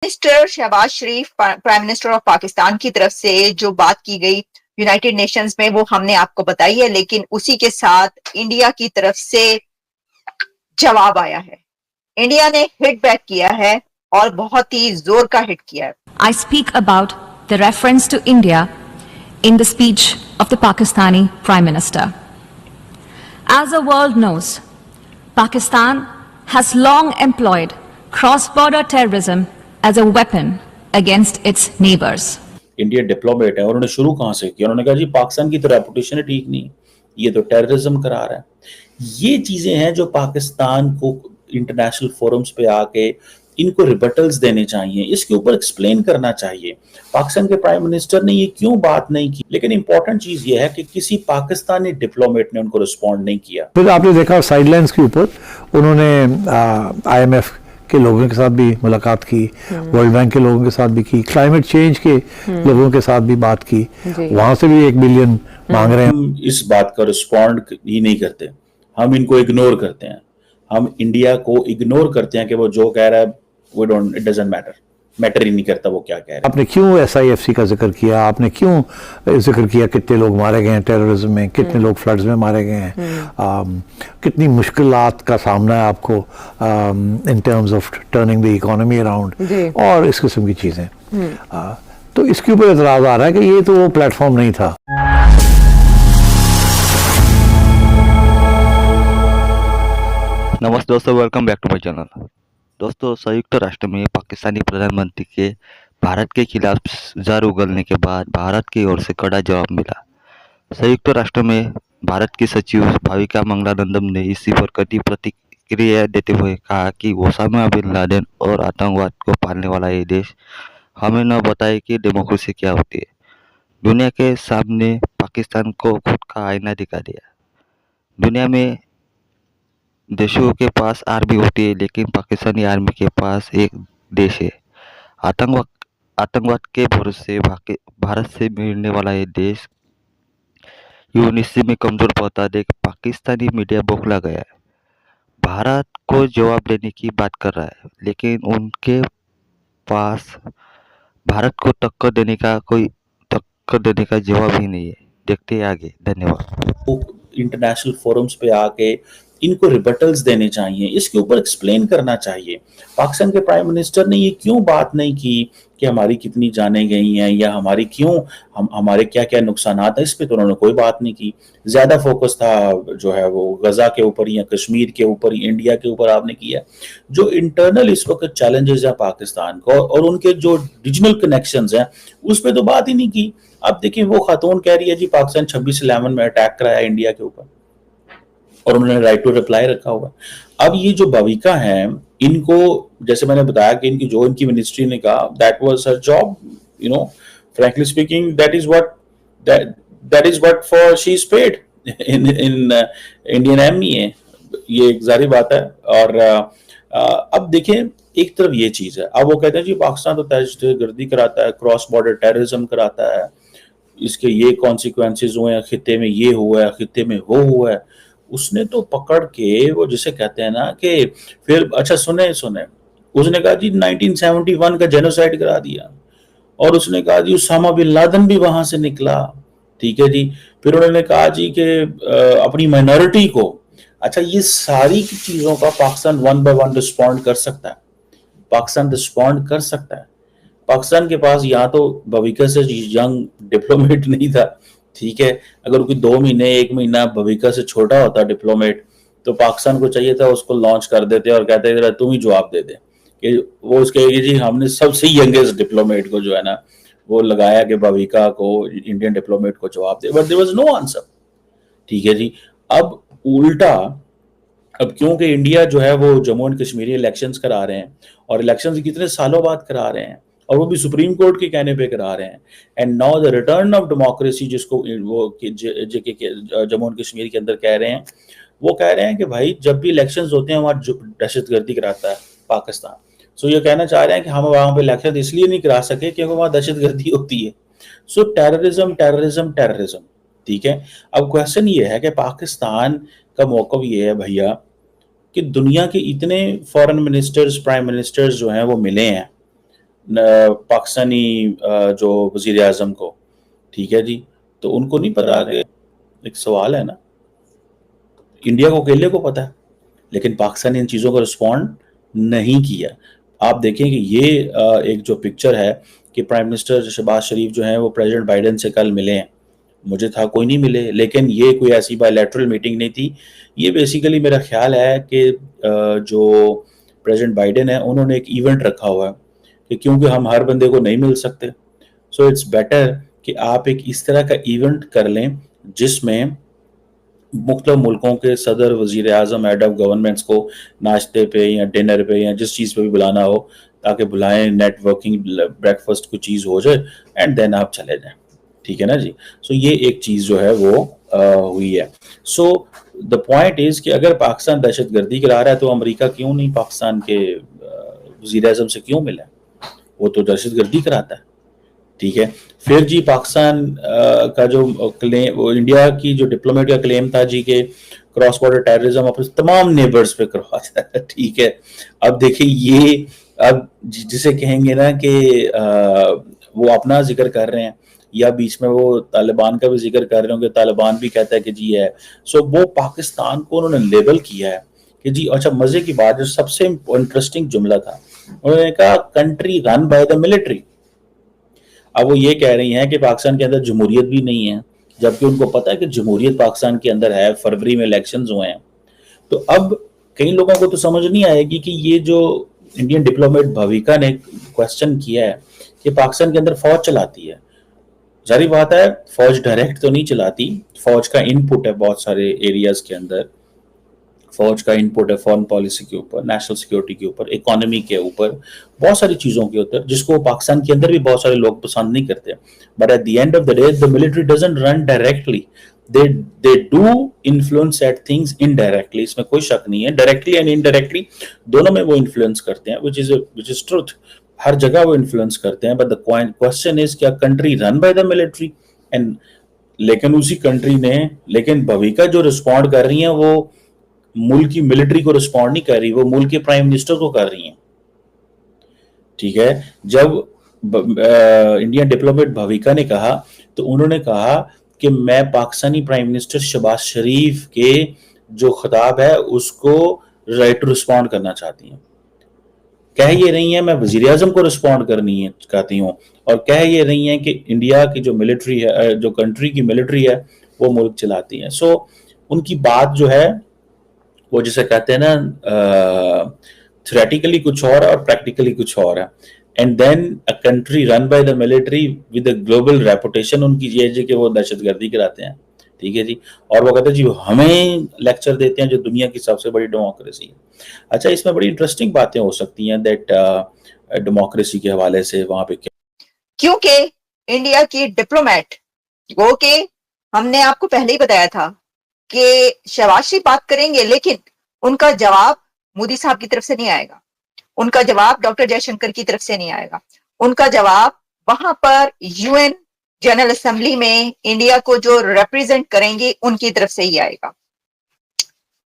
Minister Shahbaz Sharif prime minister of Pakistan की तरफ से जो बात की गई यूनाइटेड नेशंस में वो हमने आपको बताई है, लेकिन उसी के साथ इंडिया की तरफ से जवाब आया है। इंडिया ने हिट बैक किया है और बहुत ही जोर का हिट किया है। I speak about the reference to India in the speech of the Pakistani Prime Minister. As the world knows, Pakistan has long employed cross-border terrorism as a weapon against its neighbors. Indian diplomat है और उन्होंने शुरू कहाँ से किया? उन्होंने कहा जी पाकिस्तान की तो रेपुटेशन ठीक नहीं, ये तो टेररिज्म करा रहा है। ये चीजें हैं जो पाकिस्तान को इंटरनेशनल फोरम्स पे आके इनको रिबटल्स देने चाहिए, इसके ऊपर एक्सप्लेन करना चाहिए। पाकिस्तान के प्राइम मिनिस्टर ने ये क्यों बात नहीं की? लेकिन इंपॉर्टेंट चीज ये है कि किसी पाकिस्तानी डिप्लोमेट ने उनको रिस्पॉन्ड नहीं किया। फिर आपने देखा साइडलाइंस के ऊपर उन्होंने IMF के लोगों के साथ भी मुलाकात की, वर्ल्ड बैंक के लोगों के साथ भी की, क्लाइमेट चेंज के लोगों के साथ भी बात की, वहां से भी 1 बिलियन मांग रहे हैं। हम इस बात का रिस्पॉन्ड ही नहीं करते, हम इनको इग्नोर करते हैं। हम इंडिया को इग्नोर करते हैं कि वो जो कह रहा है वो डोंट, इट डजंट मैटर ही नहीं करता वो क्या कह रहा है। आपने क्यों SIFC का जिक्र किया? आपने क्यों जिक्र किया कितने लोग मारे गए हैं टेररिज्म में, कितने लोग फ्लड्स में मारे गए हैं, कितनी मुश्किलात का सामना है आपको in terms of turning the economy around और इस किस्म की चीजें। तो इसके ऊपर एतराज आ रहा है कि ये तो वो प्लेटफॉर्म नहीं था। नमस्ते दोस्तों, welcome back to my channel. दोस्तों, संयुक्त राष्ट्र में पाकिस्तानी प्रधानमंत्री के भारत के खिलाफ जर उगलने के बाद भारत की ओर से कड़ा जवाब मिला। संयुक्त राष्ट्र में भारत की सचिव भाविका मंगलानंदम ने इसी पर कड़ी प्रतिक्रिया देते हुए कहा कि ओसामा बिन लादेन और आतंकवाद को पालने वाला ये देश हमें न बताए कि डेमोक्रेसी क्या होती है। दुनिया के सामने पाकिस्तान को खुद का आईना दिखा दिया। दुनिया में देशों के पास आर्मी होती है, लेकिन पाकिस्तानी आर्मी के पास एक देश है। आतंकवाद के भरोसे भारत से मिलने वाला ये देश यूनिसी में कमजोर पड़ता देख पाकिस्तानी मीडिया बौखला गया है। भारत को जवाब देने की बात कर रहा है, लेकिन उनके पास भारत को टक्कर देने का जवाब ही नहीं है। देखते हैं आगे। धन्यवाद। इंटरनेशनल फोरम्स पे आके इनको रिबटल्स देने चाहिए, इसके ऊपर एक्सप्लेन करना चाहिए। पाकिस्तान के प्राइम मिनिस्टर ने ये क्यों बात नहीं की कि हमारी कितनी जानें गई हैं या हमारी हमारे क्या क्या नुकसान हैं, इस पे तो उन्होंने कोई बात नहीं की। ज्यादा फोकस था जो है वो गजा के ऊपर या कश्मीर के ऊपर, इंडिया के ऊपर आपने किया। जो इंटरनल इस वक्त चैलेंजेस हैं पाकिस्तान को और उनके जो रीजनल कनेक्शंस हैं उस पर तो बात ही नहीं की। अब देखिए वो खातून कह रही है जी पाकिस्तान 26/11 में अटैक कराया इंडिया के ऊपर और उन्होंने राइट टू रिप्लाई रखा हुआ। अब ये जो भाविका हैं इनको जैसे मैंने बताया कि इनकी मिनिस्ट्री ने कहा that was her job, you know, frankly speaking that is what for she is paid in Indian army है, ये एक जारी बात है। और अब देखें एक तरफ ये चीज है, अब वो कहते हैं जी पाकिस्तान तो दहशतगर्दी कराता है, क्रॉस बॉर्डर टेररिज्म कराता है, इसके ये कॉन्सिक्वेंसेज हुए हैं, खित्ते में ये हुआ है, खित्ते में वो हुआ है। उसने तो पकड़ के वो जिसे कहते हैं ना कि फिर अच्छा सुने उसने कहा जी 1971 का जेनोसाइड करा दिया और उसने कहा जी उसामा बिन लादेन भी वहां से निकला, ठीक है जी। फिर उन्होंने कहा जी कि अपनी माइनॉरिटी को, अच्छा ये सारी की चीजों का पाकिस्तान 1 by 1 रिस्पॉन्ड कर सकता है। पाकिस्तान के पास यहाँ तो भविका से यंग डिप्लोमेट नहीं था, ठीक है। अगर कोई 2 महीने 1 महीना भविका से छोटा होता डिप्लोमेट तो पाकिस्तान को चाहिए था उसको लॉन्च कर देते और कहते थे तुम ही जवाब दे दे कि वो उसके जी हमने सबसे यंगेस्ट डिप्लोमेट को जो है ना वो लगाया कि भविका को, इंडियन डिप्लोमेट को जवाब दे, but there was no answer, ठीक है जी। अब उल्टा अब क्योंकि इंडिया जो है वो जम्मू एंड कश्मीर इलेक्शंस करा रहे हैं और इलेक्शंस कितने सालों बाद करा रहे हैं और वो भी सुप्रीम कोर्ट के कहने पे करा रहे हैं। And now the return of democracy जिसको वो जम्मू एंड कश्मीर के अंदर कह रहे हैं, वो कह रहे हैं कि भाई जब भी इलेक्शंस होते हैं वहाँ दहशतगर्दी कराता है पाकिस्तान। सो ये कहना चाह रहे हैं कि हम वहाँ पे इलेक्शन इसलिए नहीं करा सके क्योंकि वहाँ दहशतगर्दी होती है। सो टेररिज्म, ठीक है। अब क्वेश्चन ये है कि पाकिस्तान का मौक़िफ़ ये है भैया कि दुनिया के इतने फॉरेन मिनिस्टर्स, प्राइम मिनिस्टर्स जो हैं वो मिले हैं पाकिस्तानी जो वजीर आजम को, ठीक है जी, तो उनको नहीं पता कि एक सवाल है ना, इंडिया को अकेले को पता है, लेकिन पाकिस्तान ने इन चीज़ों को रिस्पॉन्ड नहीं किया। आप देखें कि ये एक जो पिक्चर है कि प्राइम मिनिस्टर शहबाज शरीफ जो हैं वो प्रेसिडेंट बाइडेन से कल मिले हैं, मुझे था कोई नहीं मिले, लेकिन ये कोई ऐसी बायलैटरल मीटिंग नहीं थी। ये बेसिकली मेरा ख्याल है कि जो प्रेसिडेंट बाइडेन है उन्होंने एक इवेंट रखा हुआ है कि क्योंकि हम हर बंदे को नहीं मिल सकते, सो इट्स बेटर कि आप एक इस तरह का इवेंट कर लें जिसमें मुख्तलिफ मुल्कों के सदर, वजीर आज़म, हेड ऑफ गवर्नमेंट्स को नाश्ते पे या डिनर पे या जिस चीज़ पे भी बुलाना हो, ताकि बुलाएं, नेटवर्किंग, ब्रेकफास्ट कुछ चीज़ हो जाए एंड देन आप चले जाएं, ठीक है ना जी। सो ये एक चीज़ जो है वो हुई है। सो द पॉइंट इज़ कि अगर पाकिस्तान दहशत गर्दी गिरा रहा है तो अमेरिका क्यों नहीं पाकिस्तान के वजीर आज़म से क्यों मिला? वो तो दहशत गर्दी कराता है, ठीक है। फिर जी पाकिस्तान का जो क्लेम, वो इंडिया की जो डिप्लोमेट का क्लेम था जी के क्रॉस बॉर्डर टेररिज्म अपने तमाम नेबर्स पे करवाता है, ठीक है। अब देखिए ये अब जिसे कहेंगे ना कि वो अपना जिक्र कर रहे हैं या बीच में वो तालिबान का भी जिक्र कर रहे होंगे, तालिबान भी कहता है कि जी है। सो वो पाकिस्तान को उन्होंने लेबल किया है कि जी, अच्छा मजे की बात, जो सबसे इंटरेस्टिंग जुमला था, उन्होंने कहा country run by the military. अब वो ये कह रही हैं कि पाकिस्तान के अंदर जमहूरियत भी नहीं है, जबकि उनको पता है कि जमहूरियत पाकिस्तान के अंदर है, फरवरी में इलेक्शंस हुए हैं। तो अब कई लोगों को तो समझ नहीं आएगी कि ये जो इंडियन डिप्लोमेट भविका ने क्वेश्चन किया है कि पाकिस्तान के अंदर फौज चलाती है, जारी बात है फौज डायरेक्ट तो नहीं चलाती, फौज का इनपुट है बहुत सारे एरियाज के अंदर, फौज का इनपुट है फॉरेन पॉलिसी के ऊपर, नेशनल सिक्योरिटी के ऊपर, इकोनॉमी के ऊपर, बहुत सारी चीज़ों के ऊपर, जिसको पाकिस्तान के अंदर भी बहुत सारे लोग पसंद नहीं करते। But at the end of the day the military doesn't run directly, they do influence at things indirectly, इसमें कोई शक नहीं है। डायरेक्टली एंड इनडायरेक्टली दोनों में वो इन्फ्लुएंस करते हैं, विच इज ट्रुथ, हर जगह वो इन्फ्लुएंस करते हैं। बट द क्वेश्चन इज, क्या country run by the military? And लेकिन उसी कंट्री ने, लेकिन भविका जो रिस्पॉन्ड कर रही हैं वो मुल्क की मिलिट्री को रिस्पॉन्ड नहीं कर रही, वो मुल्क के प्राइम मिनिस्टर को कर रही हैं, ठीक है। जब इंडियन डिप्लोमेट भविका ने कहा तो उन्होंने कहा कि मैं पाकिस्तानी प्राइम मिनिस्टर शहबाज शरीफ के जो खिताब है उसको राइट टू रिस्पॉन्ड करना चाहती हैं। कह ये रही हैं मैं वजीर आजम को रिस्पॉन्ड करनी है चाहती हूँ, और कह ये रही हैं कि इंडिया की जो मिलिट्री है, जो कंट्री की मिलिट्री है, वो मुल्क चलाती है। सो उनकी बात जो है वो जिसे कहते हैं ना, थ्योरेटिकली कुछ और है और प्रैक्टिकली कुछ और है। And then a country run by the military with a global reputation, उनकी ये है कि वो दहशतगर्दी कराते हैं, ठीक है जी। और वो कहते हैं जी हमें लेक्चर देते हैं जो दुनिया की सबसे बड़ी डेमोक्रेसी है। अच्छा, इसमें बड़ी इंटरेस्टिंग बातें हो सकती हैं दैट डेमोक्रेसी के हवाले से वहां पे क्या, क्योंकि इंडिया की डिप्लोमेट वो के हमने आपको पहले ही बताया था कि शहबाज शरीफ बात करेंगे, लेकिन उनका जवाब मोदी साहब की तरफ से नहीं आएगा, उनका जवाब डॉक्टर जयशंकर की तरफ से नहीं आएगा, उनका जवाब वहां पर यूएन जनरल असेंबली में इंडिया को जो रिप्रेजेंट करेंगे उनकी तरफ से ही आएगा।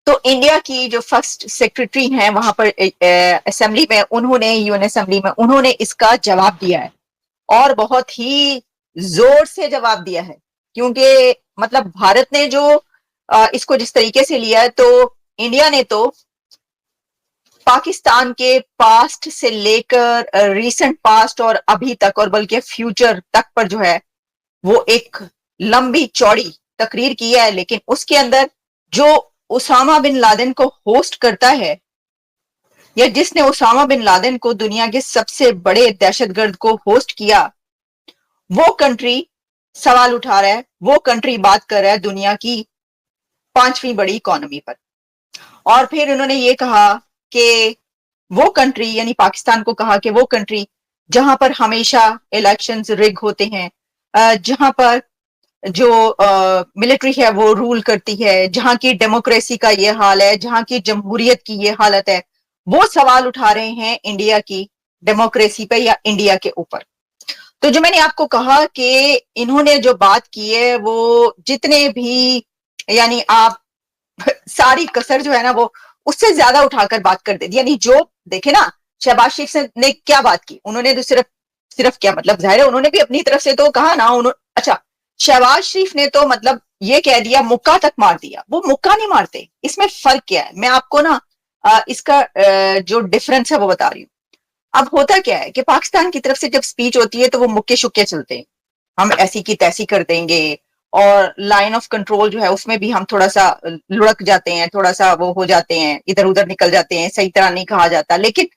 तो इंडिया की जो फर्स्ट सेक्रेटरी हैं वहां पर असेंबली में, उन्होंने यूएन असेंबली में उन्होंने इसका जवाब दिया है, और बहुत ही जोर से जवाब दिया है, क्योंकि मतलब भारत ने जो इसको जिस तरीके से लिया है, तो इंडिया ने तो पाकिस्तान के पास्ट से लेकर रीसेंट पास्ट और अभी तक और बल्कि फ्यूचर तक पर जो है वो एक लंबी चौड़ी तकरीर की है। लेकिन उसके अंदर जो उसामा बिन लादेन को होस्ट करता है, या जिसने उसामा बिन लादेन को दुनिया के सबसे बड़े दहशतगर्द को होस्ट किया, वो कंट्री सवाल उठा रहा है, वो कंट्री बात कर रहा है दुनिया की 5वीं बड़ी इकोनॉमी पर। और फिर उन्होंने ये कहा कि वो कंट्री, यानी पाकिस्तान को कहा कि वो कंट्री जहां पर हमेशा इलेक्शंस रिग होते हैं, जहां पर जो मिलिट्री है वो रूल करती है, जहां की डेमोक्रेसी का ये हाल है, जहां की जमहूरियत की ये हालत है, वो सवाल उठा रहे हैं इंडिया की डेमोक्रेसी पे या इंडिया के ऊपर। तो जो मैंने आपको कहा कि इन्होंने जो बात की है वो जितने भी, यानी आप सारी कसर जो है ना वो उससे ज्यादा उठाकर बात कर देती, यानी जो देखे ना शहबाज शरीफ ने क्या बात की, उन्होंने तो सिर्फ क्या मतलब, जाहिर है उन्होंने भी अपनी तरफ से तो कहा ना, अच्छा शहबाज शरीफ ने तो मतलब ये कह दिया, मुक्का तक मार दिया, वो मुक्का नहीं मारते, इसमें फर्क क्या है, मैं आपको ना इसका जो डिफरेंस है वो बता रही हूँ। अब होता क्या है कि पाकिस्तान की तरफ से जब स्पीच होती है तो वो मुक्के शुक्के चलते हैं, हम ऐसी की तैसी कर देंगे, और लाइन ऑफ कंट्रोल जो है उसमें भी हम थोड़ा सा लुढ़क जाते हैं, थोड़ा सा वो हो जाते हैं, इधर उधर निकल जाते हैं, सही तरह नहीं कहा जाता। लेकिन